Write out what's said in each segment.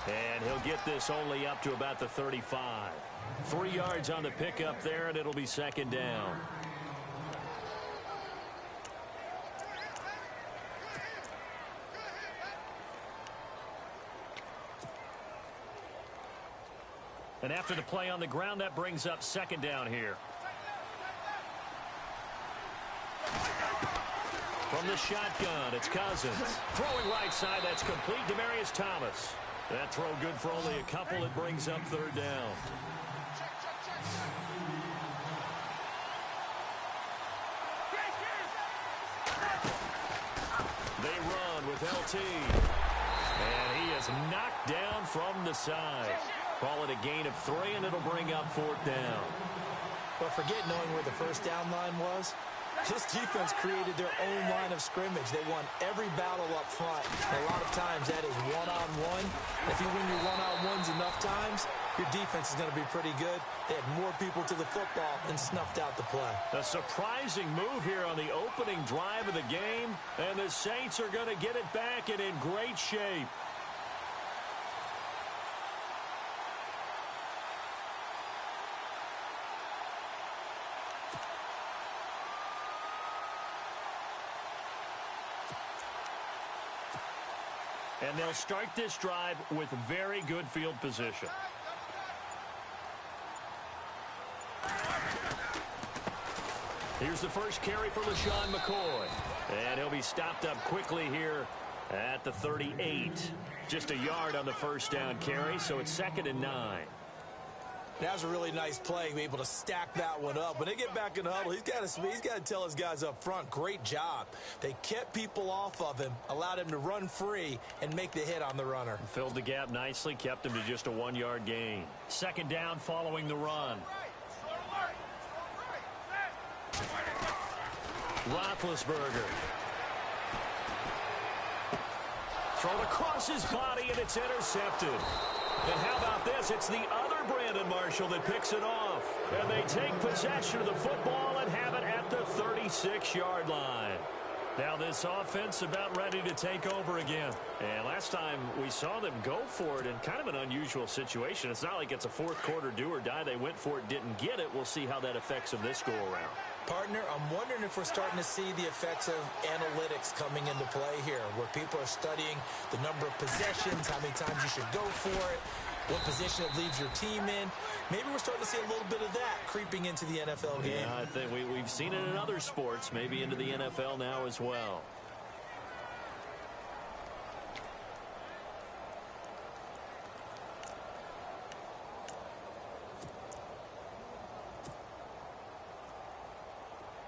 And he'll get this only up to about the 35. 3 yards on the pickup there, and it'll be second down. And after the play on the ground, that brings up second down here. From the shotgun, it's Cousins. Throwing right side, that's complete. Demaryius Thomas. That throw good for only a couple. It brings up third down. They run with LT. And he is knocked down from the side. Call it a gain of 3, and it'll bring up fourth down. But forget knowing where the first down line was. This defense created their own line of scrimmage. They won every battle up front. And a lot of times that is one-on-one. If you win your one-on-ones enough times, your defense is going to be pretty good. They had more people to the football and snuffed out the play. A surprising move here on the opening drive of the game. And the Saints are going to get it back and in great shape. And they'll start this drive with very good field position. Here's the first carry for LaShawn McCoy. And he'll be stopped up quickly here at the 38. Just a yard on the first down carry, so it's 2nd and 9. That was a really nice play, be able to stack that one up. When they get back in the huddle, he's got to tell his guys up front, great job. They kept people off of him, allowed him to run free, and make the hit on the runner. Filled the gap nicely, kept him to just a 1-yard gain. Second down following the run. Roethlisberger. Thrown across his body, and it's intercepted. And how about this? It's the other Brandon Marshall that picks it off. And they take possession of the football and have it at the 36-yard line. Now this offense about ready to take over again. And last time we saw them go for it in kind of an unusual situation. It's not like it's a fourth quarter do or die. They went for it, didn't get it. We'll see how that affects them this go-around. Partner, I'm wondering if we're starting to see the effects of analytics coming into play here, where people are studying the number of possessions, how many times you should go for it, what position it leaves your team in. Maybe we're starting to see a little bit of that creeping into the NFL game. Yeah, I think we've seen it in other sports, maybe into the NFL now as well.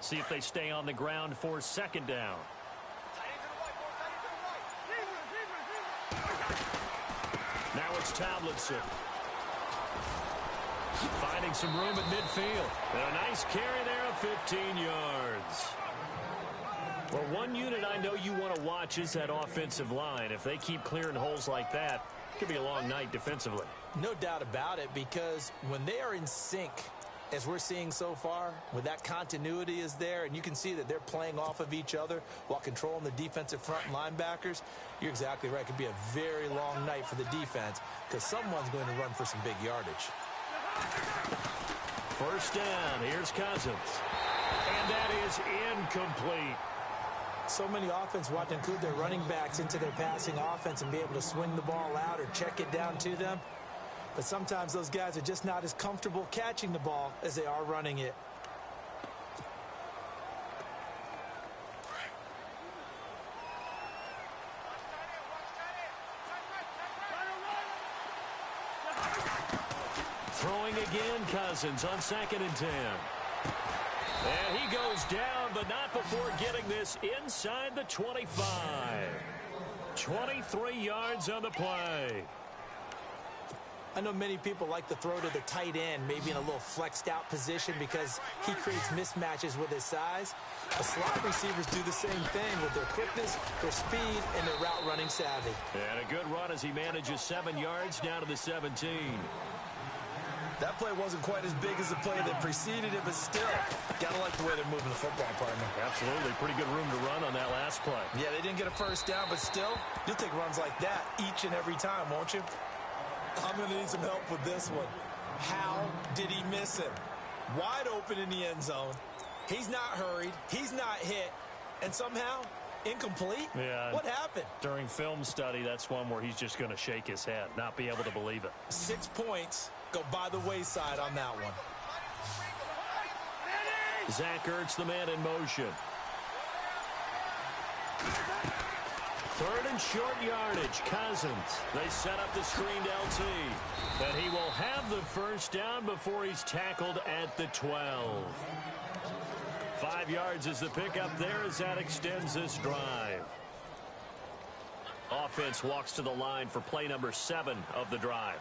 See if they stay on the ground for second down. Now it's Tomlinson. Finding some room at midfield. And a nice carry there of 15 yards. Well, one unit I know you want to watch is that offensive line. If they keep clearing holes like that, it could be a long night defensively. No doubt about it, because when they are in sync, as we're seeing so far, when that continuity is there, and you can see that they're playing off of each other while controlling the defensive front linebackers, you're exactly right. It could be a very long night for the defense because someone's going to run for some big yardage. First down. Here's Cousins. And that is incomplete. So many offense want to include their running backs into their passing offense and be able to swing the ball out or check it down to them. But sometimes those guys are just not as comfortable catching the ball as they are running it. Throwing again, Cousins on 2nd and 10. And he goes down, but not before getting this inside the 25. 23 yards on the play. I know many people like to throw to the tight end, maybe in a little flexed out position because he creates mismatches with his size. The slot receivers do the same thing with their quickness, their speed, and their route running savvy. And a good run as he manages 7 yards down to the 17. That play wasn't quite as big as the play that preceded it, but still, got to like the way they're moving the football, partner. Absolutely. Pretty good room to run on that last play. Yeah, they didn't get a first down, but still, you'll take runs like that each and every time, won't you? I'm going to need some help with this one. How did he miss him? Wide open in the end zone. He's not hurried. He's not hit. And somehow, incomplete? Yeah. What happened? During film study, that's one where he's just going to shake his head, not be able to believe it. 6 points go by the wayside on that one. Zach Ertz, the man in motion. Third and short yardage. Cousins. They set up the screened LT. And he will have the first down before he's tackled at the 12. 5 yards is the pickup there as that extends this drive. Offense walks to the line for play number 7 of the drive.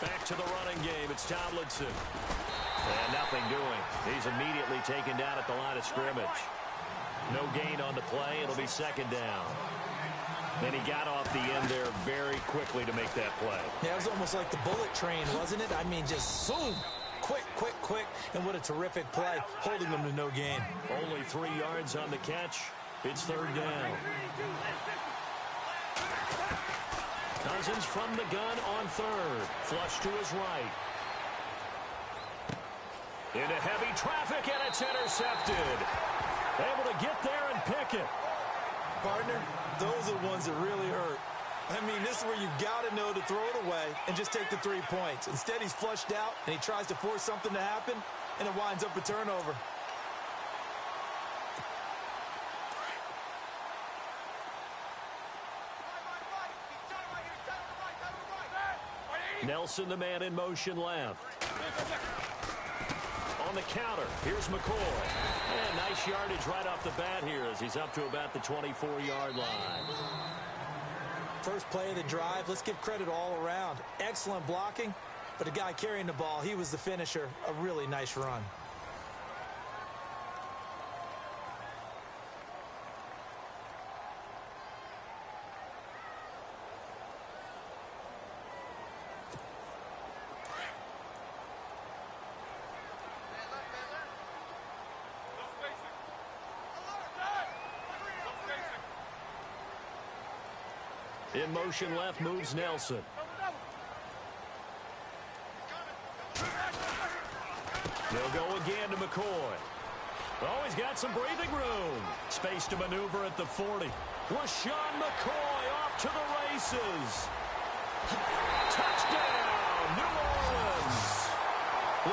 Back to the running game. It's Tomlinson. And nothing doing. He's immediately taken down at the line of scrimmage. No gain on the play. It'll be second down. And he got off the end there very quickly to make that play. Yeah, it was almost like the bullet train, wasn't it? I mean, just zoom. Quick, quick, quick. And what a terrific play, holding them to no gain. Only 3 yards on the catch. It's third down. Cousins from the gun on third. Flush to his right. Into heavy traffic, and it's intercepted. Able to get there and pick it. Partner, those are the ones that really hurt. I mean, this is where you've got to know to throw it away and just take the 3 points. Instead, he's flushed out, and he tries to force something to happen, and it winds up a turnover. Nelson, the man in motion left. On the counter, here's McCoy. And nice yardage right off the bat here as he's up to about the 24-yard line. First play of the drive, let's give credit all around. Excellent blocking, but the guy carrying the ball, he was the finisher. A really nice run. In motion left moves Nelson. They'll go again to McCoy. Oh, he's got some breathing room. Space to maneuver at the 40. LaShawn McCoy off to the races. Touchdown, New Orleans.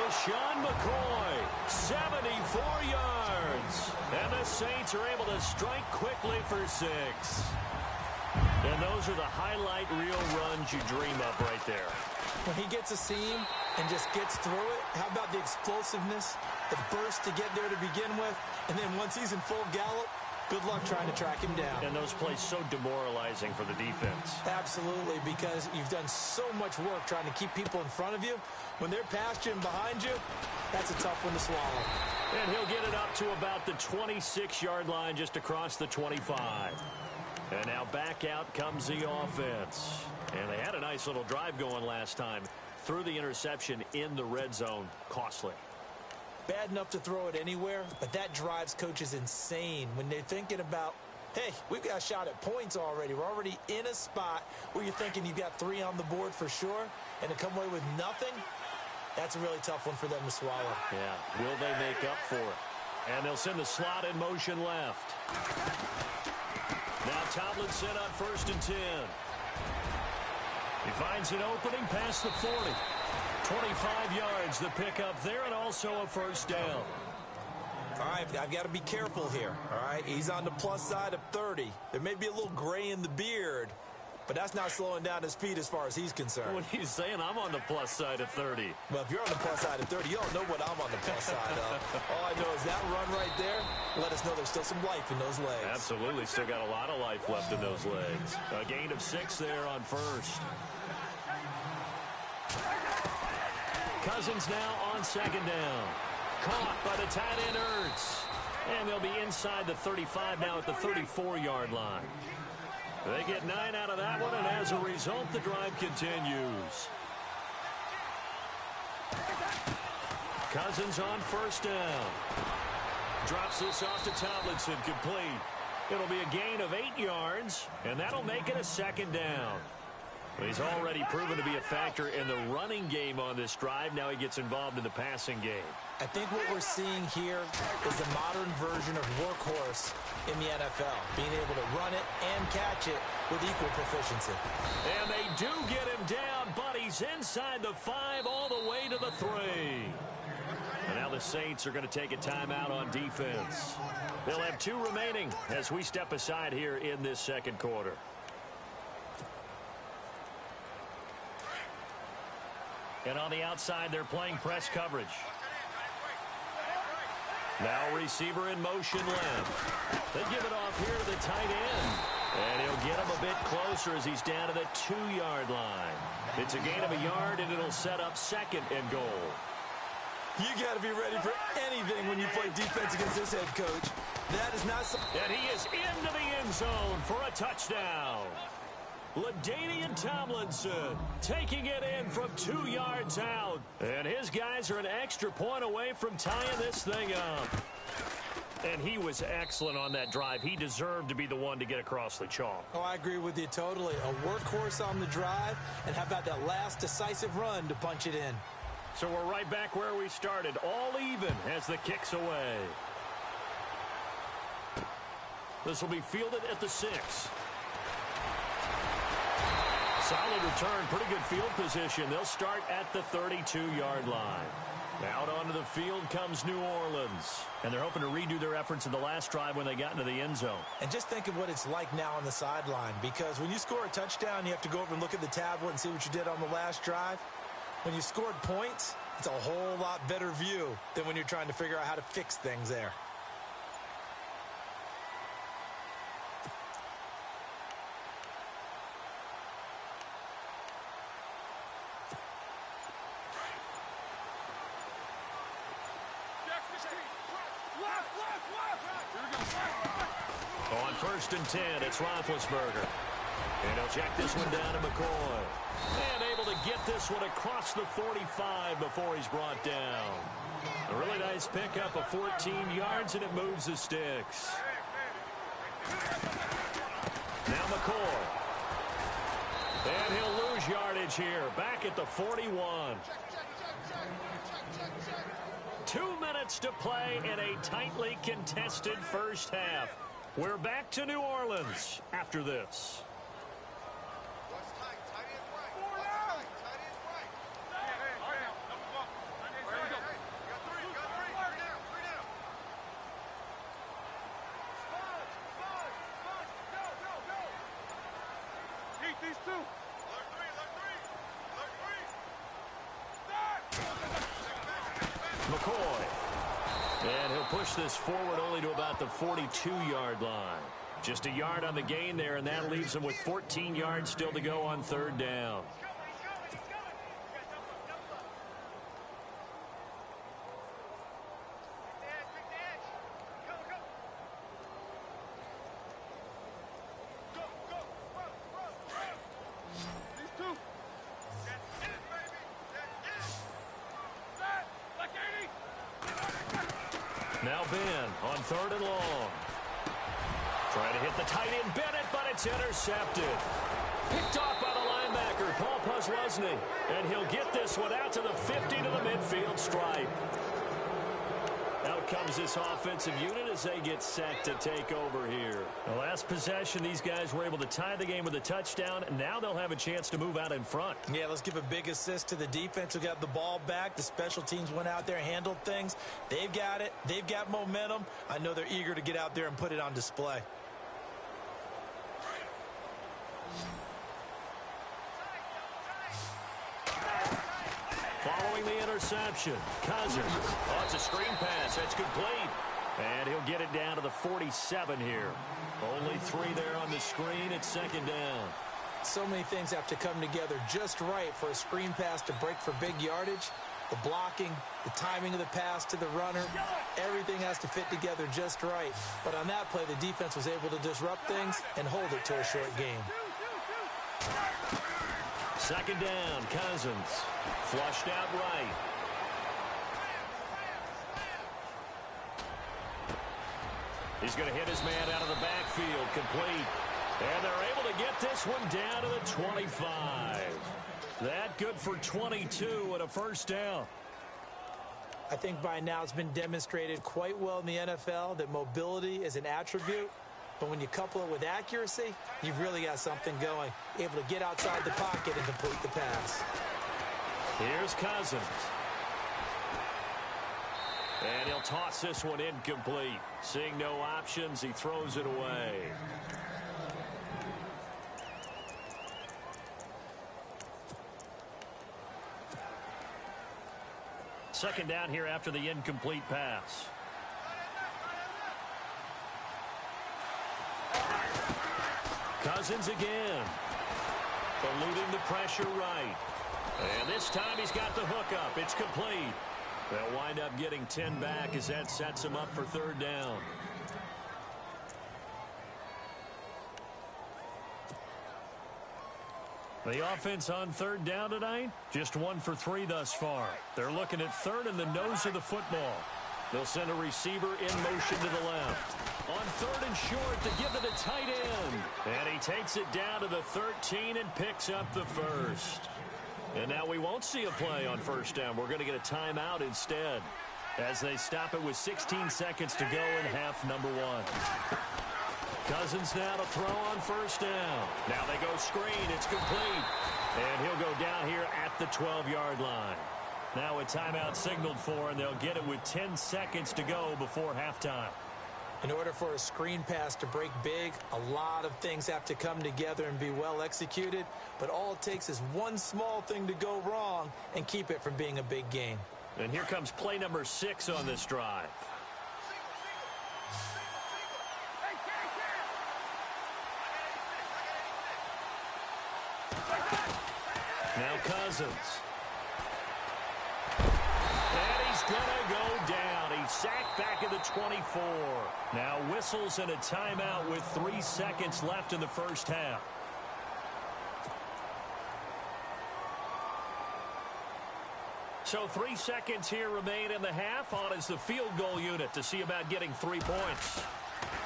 LaShawn McCoy, 74 yards. And the Saints are able to strike quickly for 6. And those are the highlight reel runs you dream of right there. When he gets a seam and just gets through it, how about the explosiveness, the burst to get there to begin with, and then once he's in full gallop, good luck trying to track him down. And those plays so demoralizing for the defense. Absolutely, because you've done so much work trying to keep people in front of you. When they're past you and behind you, that's a tough one to swallow. And he'll get it up to about the 26-yard line just across the 25. And now back out comes the offense. And they had a nice little drive going last time. Threw the interception in the red zone. Costly. Bad enough to throw it anywhere, but that drives coaches insane when they're thinking about, hey, we've got a shot at points already. We're already in a spot where you're thinking you've got 3 on the board for sure, and to come away with nothing, that's a really tough one for them to swallow. Yeah, will they make up for it? And they'll send the slot in motion left. Now Tomlinson on 1st and 10. He finds an opening past the 40. 25 yards, the pickup there, and also a first down. All right, I've got to be careful here, all right? He's on the plus side of 30. There may be a little gray in the beard, but that's not slowing down his feet as far as he's concerned. What are you saying? I'm on the plus side of 30. Well, if you're on the plus side of 30, you don't know what I'm on the plus side of. All I know is that run right there let us know there's still some life in those legs. Absolutely, still got a lot of life left in those legs. A gain of 6 there on first. Cousins now on second down. Caught by the tight end Ertz. And they'll be inside the 35 now at the 34-yard line. They get 9 out of that one, and as a result, the drive continues. Cousins on first down. Drops this off to Tomlinson, complete. It'll be a gain of 8 yards, and that'll make it a second down. He's already proven to be a factor in the running game on this drive. Now he gets involved in the passing game. I think what we're seeing here is the modern version of workhorse in the NFL, being able to run it and catch it with equal proficiency. And they do get him down, but he's inside the 5 all the way to the 3. And now the Saints are going to take a timeout on defense. They'll have 2 remaining as we step aside here in this second quarter. And on the outside, they're playing press coverage. Now receiver in motion left. They give it off here to the tight end. And he'll get him a bit closer as he's down to the 2-yard line. It's a gain of a yard, and it'll set up second and goal. You got to be ready for anything when you play defense against this head coach. That is not... And he is into the end zone for a touchdown. LaDainian Tomlinson taking it in from 2 yards out. And his guys are an extra point away from tying this thing up. And he was excellent on that drive. He deserved to be the one to get across the chalk. Oh, I agree with you totally. A workhorse on the drive, and how about that last decisive run to punch it in? So we're right back where we started, all even as the kick's away. This will be fielded at the 6. Solid return, pretty good field position. They'll start at the 32-yard line. Out onto the field comes New Orleans. And they're hoping to redo their efforts in the last drive when they got into the end zone. And just think of what it's like now on the sideline. Because when you score a touchdown, you have to go over and look at the tablet and see what you did on the last drive. When you scored points, it's a whole lot better view than when you're trying to figure out how to fix things there. On first and 10, it's Roethlisberger. And he'll check this one down to McCoy. And able to get this one across the 45 before he's brought down. A really nice pickup of 14 yards, and it moves the sticks. Now McCoy. And he'll lose yardage here, back at the 41. 2 minutes to play in a tightly contested first half. We're back to New Orleans after this. McCoy. And he'll push this forward only to about the 42-yard line. Just a yard on the gain there, and that leaves him with 14 yards still to go on third down. Now Ben on third and long. Trying to hit the tight end Bennett, but it's intercepted. Picked off by the linebacker, Paul Posluszny. And he'll get this one out to the 50 to the midfield stripe. Out comes this offensive unit as they get set to take over here. The last possession, these guys were able to tie the game with a touchdown. Now they'll have a chance to move out in front. Yeah, let's give a big assist to the defense who got the ball back. The special teams went out there, handled things. They've got it. They've got momentum. I know they're eager to get out there and put it on display. Following the interception, Cousins. Oh, it's a screen pass. That's complete. And he'll get it down to the 47 here. Only 3 there on the screen. It's second down. So many things have to come together just right for a screen pass to break for big yardage. The blocking, the timing of the pass to the runner, everything has to fit together just right. But on that play, the defense was able to disrupt things and hold it to a short game. Second down, Cousins. Flushed out right. He's going to hit his man out of the backfield, complete. And they're able to get this one down to the 25. That good for 22 and a first down. I think by now it's been demonstrated quite well in the NFL that mobility is an attribute. But when you couple it with accuracy, you've really got something going. Able to get outside the pocket and complete the pass. Here's Cousins. And he'll toss this one incomplete. Seeing no options, he throws it away. Second down here after the incomplete pass. Cousins again. Eluding the pressure right. And this time he's got the hook up. It's complete. They'll wind up getting 10 back as that sets him up for third down. The offense on third down tonight, just 1 for 3 thus far. They're looking at third in the nose of the football. They'll send a receiver in motion to the left. On third and short to give it a tight end. And he takes it down to the 13 and picks up the first. And now we won't see a play on first down. We're going to get a timeout instead as they stop it with 16 seconds to go in half number 1. Cousins now to throw on first down. Now they go screen. It's complete. And he'll go down here at the 12-yard line. Now a timeout signaled for, and they'll get it with 10 seconds to go before halftime. In order for a screen pass to break big, a lot of things have to come together and be well executed. But all it takes is one small thing to go wrong and keep it from being a big gain. And here comes play number 6 on this drive. Now Cousins. And he's going to go down. He's sacked back at the 24. Now whistles and a timeout with 3 seconds left in the first half. So 3 seconds here remain in the half. On is the field goal unit to see about getting 3 points.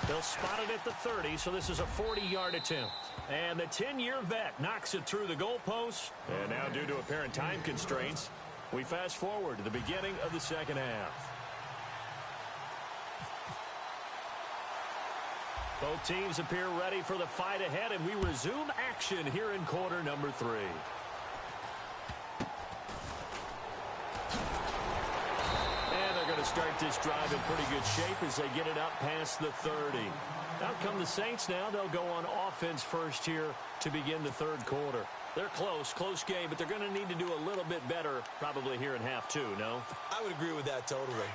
They'll spot it at the 30, so this is a 40-yard attempt. And the 10-year vet knocks it through the goalpost. And now due to apparent time constraints, we fast forward to the beginning of the second half. Both teams appear ready for the fight ahead, and we resume action here in quarter number 3. Start this drive in pretty good shape as they get it up past the 30. Out come the Saints now. They'll go on offense first here to begin the third quarter. They're close game, but they're going to need to do a little bit better probably here in half 2, no? I would agree with that totally.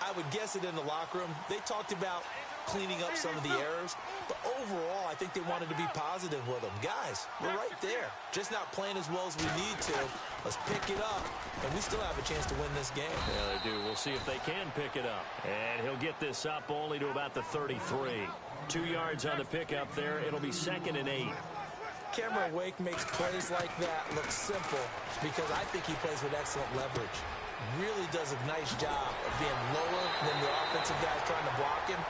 I would guess it in the locker room. They talked about cleaning up some of the errors, but overall, I think they wanted to be positive with them. Guys, we're right there. Just not playing as well as we need to. Let's pick it up, and we still have a chance to win this game. Yeah, they do. We'll see if they can pick it up. And he'll get this up only to about the 33. 2 yards on the pickup there. It'll be 2nd and 8. Cameron Wake makes plays like that look simple because I think he plays with excellent leverage. Really does a nice job of being lower than the offensive guy trying to block him.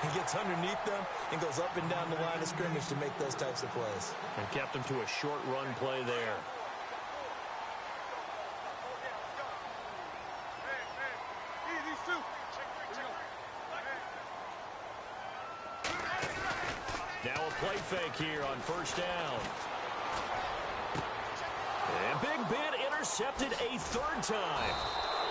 He gets underneath them and goes up and down the line of scrimmage to make those types of plays. And kept him to a short run play there. Now a play fake here on first down. And Big Ben intercepted a 3rd time.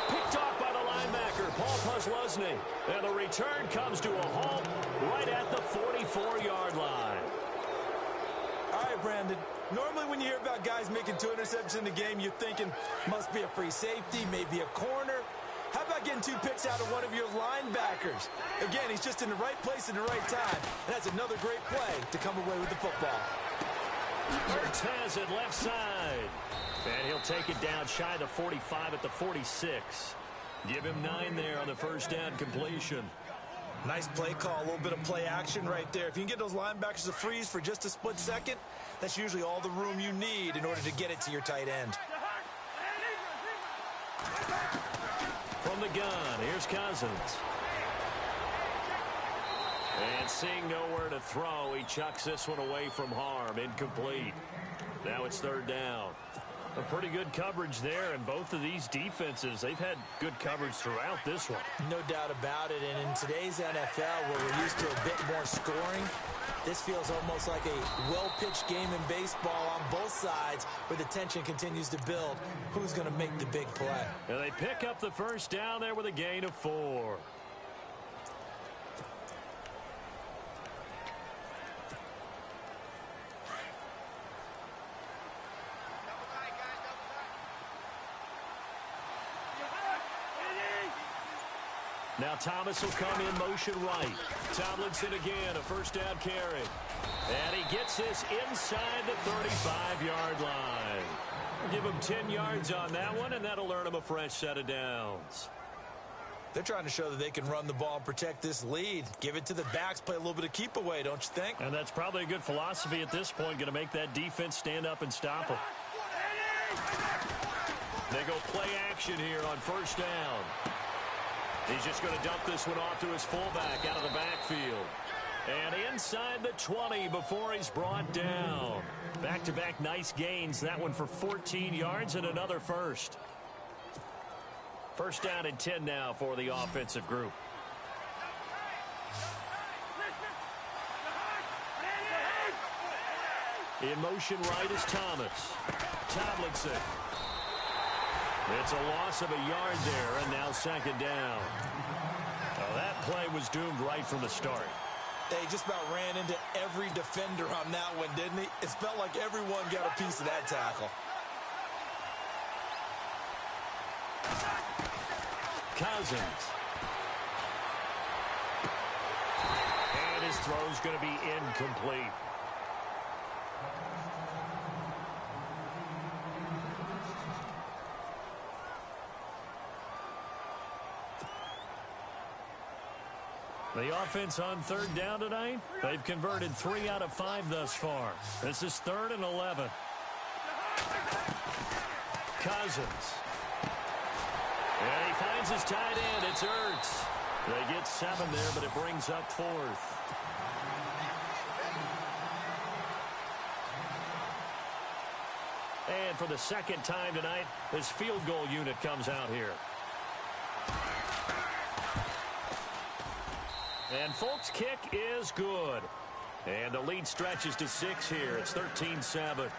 Picked off by the linebacker, Paul Posluszny. And the return comes to a halt right at the 44-yard line. All right, Brandon. Normally when you hear about guys making 2 interceptions in the game, you're thinking must be a free safety, maybe a corner. How about getting 2 picks out of one of your linebackers? Again, he's just in the right place at the right time. And that's another great play to come away with the football. Hurts has it left side. And he'll take it down shy of the 45 at the 46. Give him 9 there on the first down completion. Nice play call, a little bit of play action right there. If you can get those linebackers to freeze for just a split second, that's usually all the room you need in order to get it to your tight end. From the gun, here's Cousins. And seeing nowhere to throw, he chucks this one away from harm. Incomplete. Now it's third down. A pretty good coverage there, and both of these defenses, they've had good coverage throughout this one. No doubt about it, and in today's NFL, where we're used to a bit more scoring, this feels almost like a well-pitched game in baseball on both sides where the tension continues to build. Who's going to make the big play? And they pick up the first down there with a gain of 4. Now Thomas will come in motion right. Tomlinson again, a first down carry. And he gets this inside the 35-yard line. Give him 10 yards on that one, and that'll earn him a fresh set of downs. They're trying to show that they can run the ball and protect this lead. Give it to the backs, play a little bit of keep away, don't you think? And that's probably a good philosophy at this point, going to make that defense stand up and stop them. They go play action here on first down. He's just going to dump this one off to his fullback out of the backfield. And inside the 20 before he's brought down. Back-to-back nice gains. That one for 14 yards and another first. First down and 10 now for the offensive group. In motion right is Thomas. Tomlinson. It's a loss of a yard there, and now second down. Well, that play was doomed right from the start. They just about ran into every defender on that one, didn't he? It felt like everyone got a piece of that tackle. Cousins. And his throw's going to be incomplete. The offense on third down tonight, they've converted 3 out of 5 thus far. This is 3rd and 11. Cousins. And he finds his tight end. It's Ertz. They get 7 there, but it brings up 4th. And for the second time tonight, this field goal unit comes out here. And Folk's kick is good. And the lead stretches to 6 here. It's 13-7.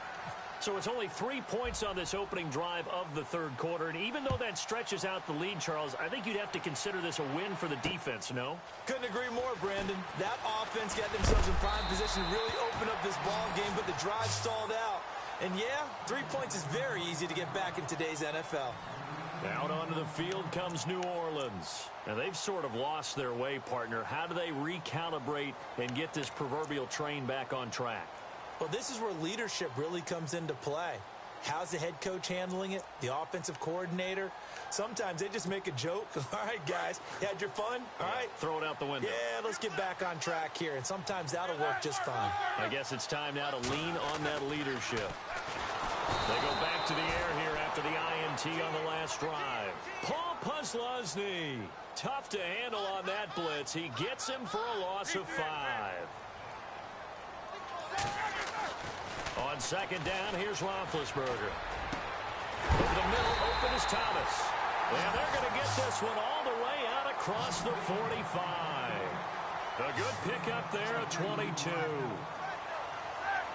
So it's only 3 points on this opening drive of the third quarter. And even though that stretches out the lead, Charles, I think you'd have to consider this a win for the defense, no? Couldn't agree more, Brandon. That offense got themselves in prime position to really open up this ball game, but the drive stalled out. And yeah, 3 points is very easy to get back in today's NFL. Out onto the field comes New Orleans. And they've sort of lost their way, partner. How do they recalibrate and get this proverbial train back on track? Well, this is where leadership really comes into play. How's the head coach handling it? The offensive coordinator? Sometimes they just make a joke. All right, guys, you had your fun? All right. Throw it out the window. Yeah, let's get back on track here. And sometimes that'll work just fine. I guess it's time now to lean on that leadership. They go back to the air here after the INT on the last drive. Paul Posluszny. Tough to handle on that blitz. He gets him for a loss of 5. On second down, here's Roethlisberger. Over the middle, open is Thomas. And they're going to get this one all the way out across the 45. A good pickup there at 22.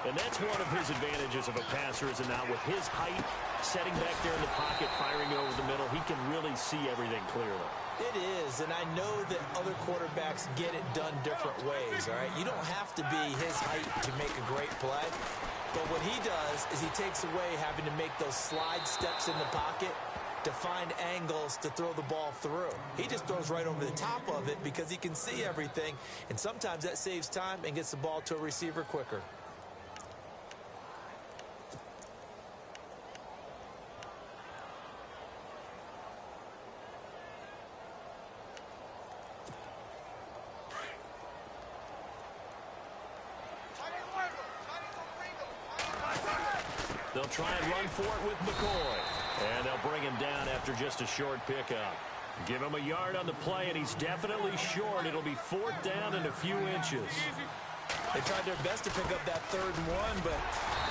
And that's one of his advantages of a passer, is now with his height, setting back there in the pocket, firing over the middle, he can really see everything clearly. It is, and I know that other quarterbacks get it done different ways, all right? You don't have to be his height to make a great play, but what he does is he takes away having to make those slide steps in the pocket to find angles to throw the ball through. He just throws right over the top of it because he can see everything, and sometimes that saves time and gets the ball to a receiver quicker. They'll try and run for it with McCoy. And they'll bring him down after just a short pickup. Give him a yard on the play, and he's definitely short. It'll be 4th down and a few inches. They tried their best to pick up that 3rd and 1, but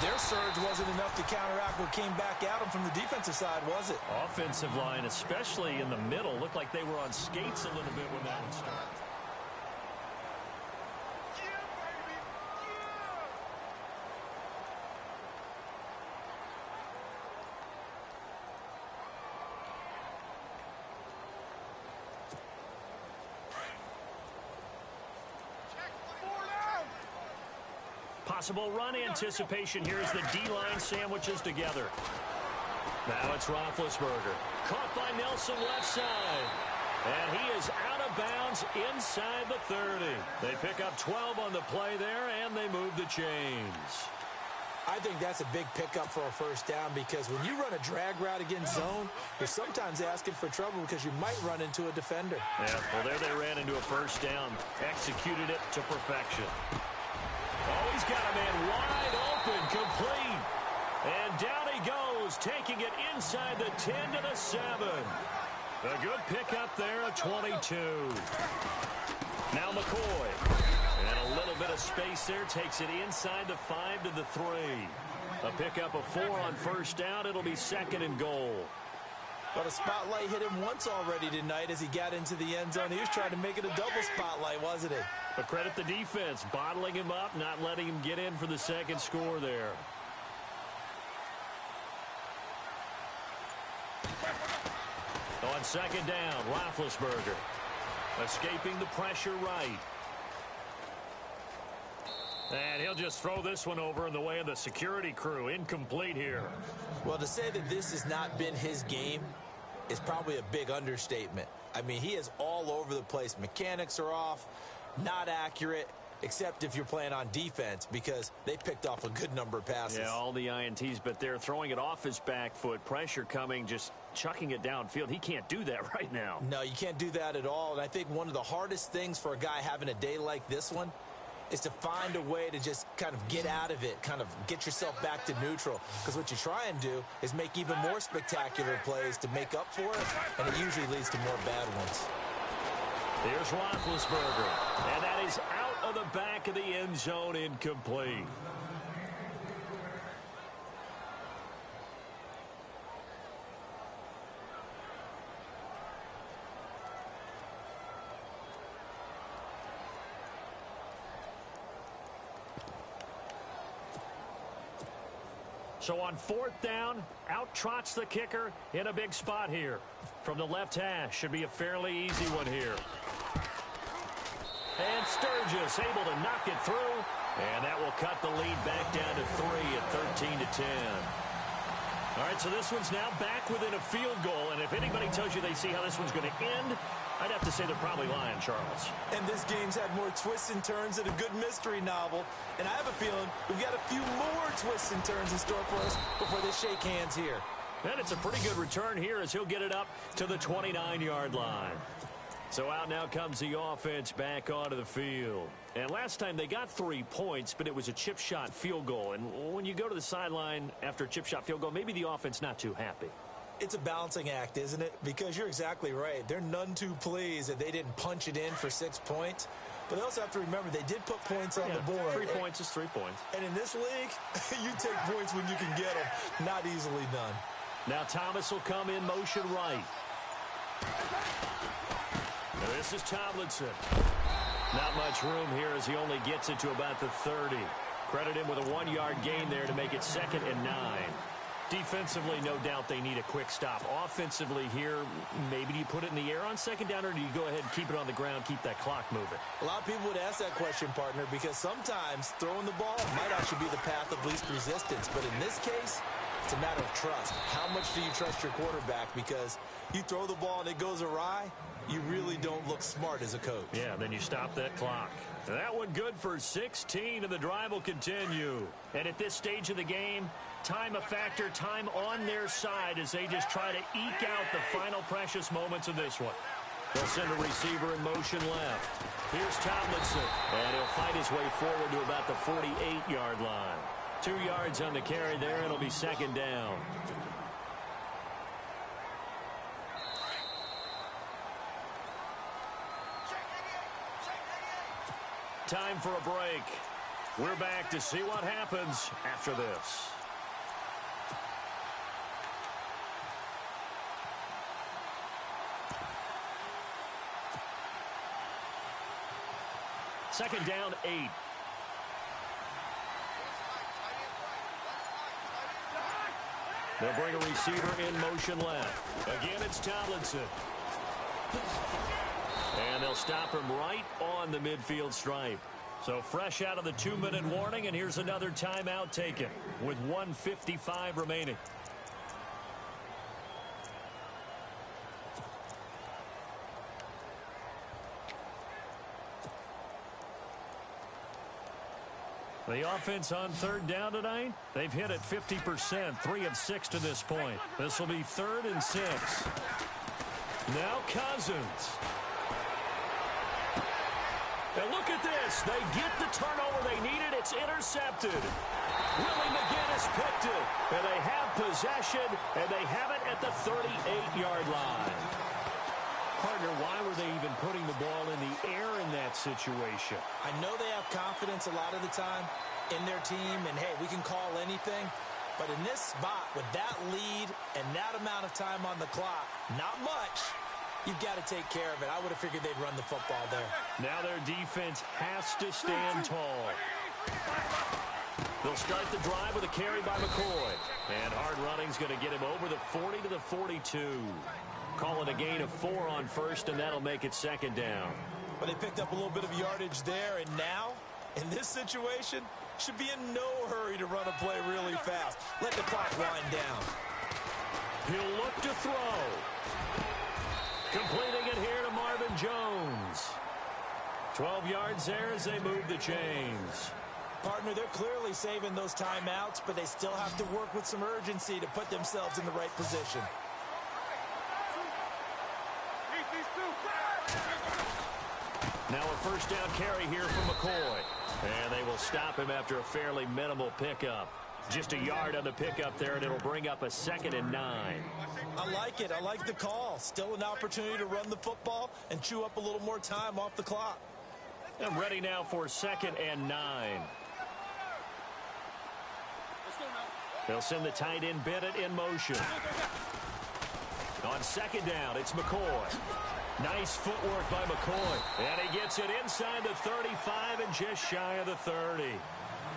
their surge wasn't enough to counteract what came back at them from the defensive side, was it? Offensive line, especially in the middle, looked like they were on skates a little bit when that one started. Possible run anticipation here as the D-line sandwiches together. Now it's Roethlisberger. Caught by Nelson left side. And he is out of bounds inside the 30. They pick up 12 on the play there, and they move the chains. I think that's a big pickup for a 1st down because when you run a drag route against zone, you're sometimes asking for trouble because you might run into a defender. Yeah, well, there they ran into a 1st down. Executed it to perfection. Oh, he's got a man wide open, complete. And down he goes, taking it inside the 10 to the 7. A good pickup there, a 22. Now McCoy. And a little bit of space there, takes it inside the 5 to the 3. A pickup of 4 on 1st down. It'll be 2nd and goal. But a spotlight hit him once already tonight as he got into the end zone. He was trying to make it a double spotlight, wasn't he? But credit the defense, bottling him up, not letting him get in for the 2nd score there. On 2nd down, Roethlisberger. Escaping the pressure right. And he'll just throw this one over in the way of the security crew. Incomplete here. Well, to say that this has not been his game is probably a big understatement. I mean, he is all over the place. Mechanics are off, not accurate, except if you're playing on defense because they picked off a good number of passes. Yeah, all the INTs, but they're throwing it off his back foot. Pressure coming, just chucking it downfield. He can't do that right now. No, you can't do that at all. And I think one of the hardest things for a guy having a day like this one is to find a way to just kind of get out of it, kind of get yourself back to neutral. Because what you try and do is make even more spectacular plays to make up for it, and it usually leads to more bad ones. Here's Roethlisberger, and that is out of the back of the end zone, incomplete. So on 4th down, out trots the kicker in a big spot here. From the left hash, should be a fairly easy one here. And Sturgis able to knock it through. And that will cut the lead back down to 3 at 13 to 10. All right, so this one's now back within a field goal. And if anybody tells you they see how this one's going to end, I'd have to say they're probably lying, Charles. And this game's had more twists and turns than a good mystery novel. And I have a feeling we've got a few more twists and turns in store for us before they shake hands here. And it's a pretty good return here as he'll get it up to the 29-yard line. So out now comes the offense back onto the field. And last time they got 3 points, but it was a chip shot field goal. And when you go to the sideline after a chip shot field goal, maybe the offense not too happy. It's a balancing act, isn't it? Because you're exactly right. They're none too pleased that they didn't punch it in for 6 points. But they also have to remember they did put points on the board. 3 points is 3 points. And in this league, you take points when you can get them. Not easily done. Now Thomas will come in motion right. Now this is Tomlinson. Not much room here as he only gets it to about the 30. Credit him with a 1-yard gain there to make it 2nd and 9. Defensively, no doubt they need a quick stop. Offensively here, maybe do you put it in the air on 2nd down, or do you go ahead and keep it on the ground, keep that clock moving? A lot of people would ask that question, partner, because sometimes throwing the ball might actually be the path of least resistance. But in this case, it's a matter of trust. How much do you trust your quarterback? Because you throw the ball and it goes awry, you really don't look smart as a coach. Yeah, then you stop that clock. And that one good for 16, and the drive will continue. And at this stage of the game, time a factor, time on their side as they just try to eke out the final precious moments of this one. They'll send a receiver in motion left. Here's Tomlinson, and he'll fight his way forward to about the 48-yard line. 2 yards on the carry there. It'll be 2nd down. Time for a break. We're back to see what happens after this. Second down, 8. They'll bring a receiver in motion left. Again, it's Tomlinson. And they'll stop him right on the midfield stripe. So fresh out of the 2-minute warning, and here's another timeout taken with 1:55 remaining. The offense on third down tonight, they've hit it 50%, 3 of 6 to this point. This will be 3rd and 6. Now Cousins. And look at this. They get the turnover they needed. It's intercepted. Willie McGinnis picked it. And they have possession, and they have it at the 38-yard line. Partner, why were they even putting the ball in the air in that situation? I know they have confidence a lot of the time in their team, and, hey, we can call anything. But in this spot, with that lead and that amount of time on the clock, not much, you've got to take care of it. I would have figured they'd run the football there. Now their defense has to stand tall. They'll start the drive with a carry by McCoy. And hard running's going to get him over the 40 to the 42. Call it a gain of 4 on first, and that'll make it second down. But they picked up a little bit of yardage there, and now, in this situation, should be in no hurry to run a play really fast. Let the clock wind down. He'll look to throw. Completing it here to Marvin Jones. 12 yards there as they move the chains. Partner, they're clearly saving those timeouts, but they still have to work with some urgency to put themselves in the right position. Now a first down carry here from McCoy. And they will stop him after a fairly minimal pickup. Just a yard on the pickup there, and it'll bring up a 2nd and 9. I like it. I like the call. Still an opportunity to run the football and chew up a little more time off the clock. I'm ready now for 2nd and 9. They'll send the tight end Bennett in motion. On 2nd down, it's McCoy. Nice footwork by McCoy. And he gets it inside the 35 and just shy of the 30.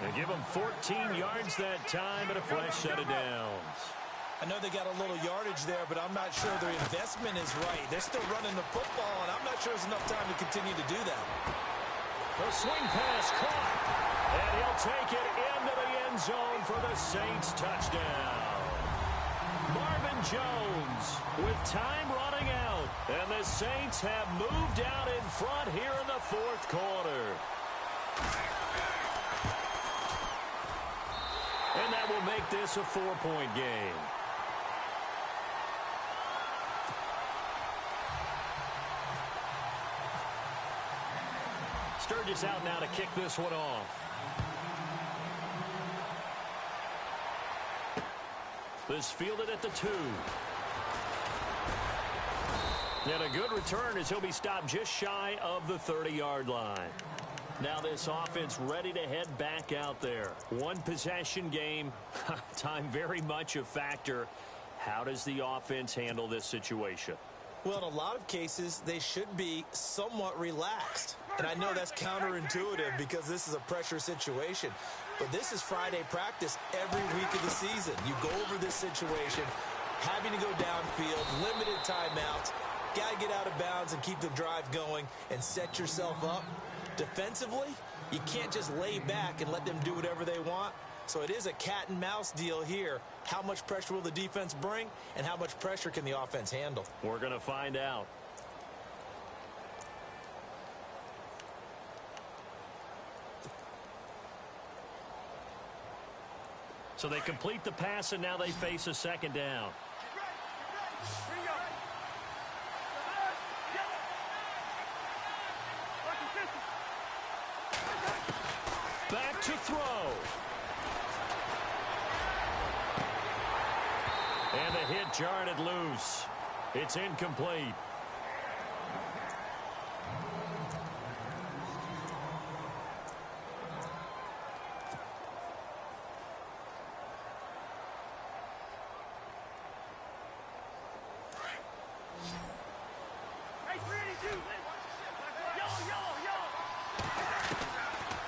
They give him 14 yards that time and a fresh set of downs. I know they got a little yardage there, but I'm not sure their investment is right. They're still running the football, and I'm not sure there's enough time to continue to do that. The swing pass caught. And he'll take it into the end zone for the Saints touchdown. Marvin Jones with time running out. And the Saints have moved out in front here in the 4th quarter. And that will make this a 4-point game. Sturgis out now to kick this one off. This fielded at the 2. And a good return as he'll be stopped just shy of the 30-yard line. Now this offense ready to head back out there. One possession game. Time very much a factor. How does the offense handle this situation? Well, in a lot of cases, they should be somewhat relaxed. And I know that's counterintuitive because this is a pressure situation. But this is Friday practice every week of the season. You go over this situation, having to go downfield, limited timeouts, got to get out of bounds and keep the drive going and set yourself up. Defensively, you can't just lay back and let them do whatever they want. So it is a cat and mouse deal here. How much pressure will the defense bring, and how much pressure can the offense handle? We're going to find out. So they complete the pass, and now they face a 2nd down. Back to throw. And the hit jarred it loose. It's incomplete.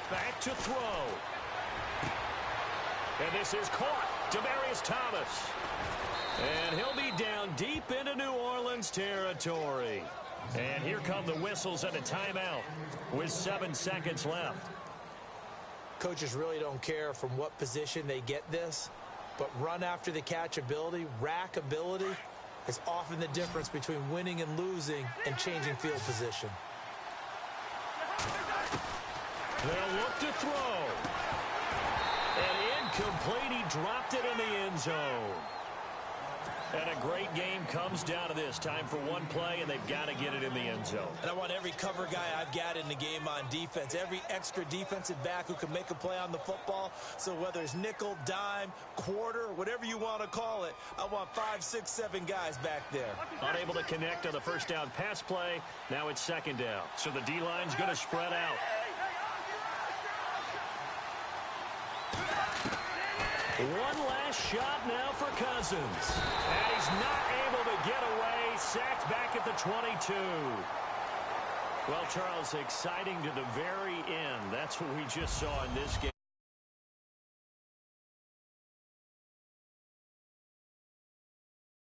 back to throw. And this is caught. Demaryius Thomas. And he'll be down deep into New Orleans territory. And here come the whistles and a timeout with 7 seconds left. Coaches really don't care from what position they get this, but run after the catch ability, rack ability, is often the difference between winning and losing and changing field position. They'll look to throw. And incomplete. He dropped it in the end zone. And a great game comes down to this. Time for one play, and they've got to get it in the end zone. And I want every cover guy I've got in the game on defense, every extra defensive back who can make a play on the football. So whether it's nickel, dime, quarter, whatever you want to call it, I want 5, 6, 7 guys back there. Unable to connect on the first down pass play. Now it's second down. So the D-line's going to spread out. One last shot now for Cousins. And he's not able to get away. Sacked back at the 22. Well, Charles, exciting to the very end. That's what we just saw in this game.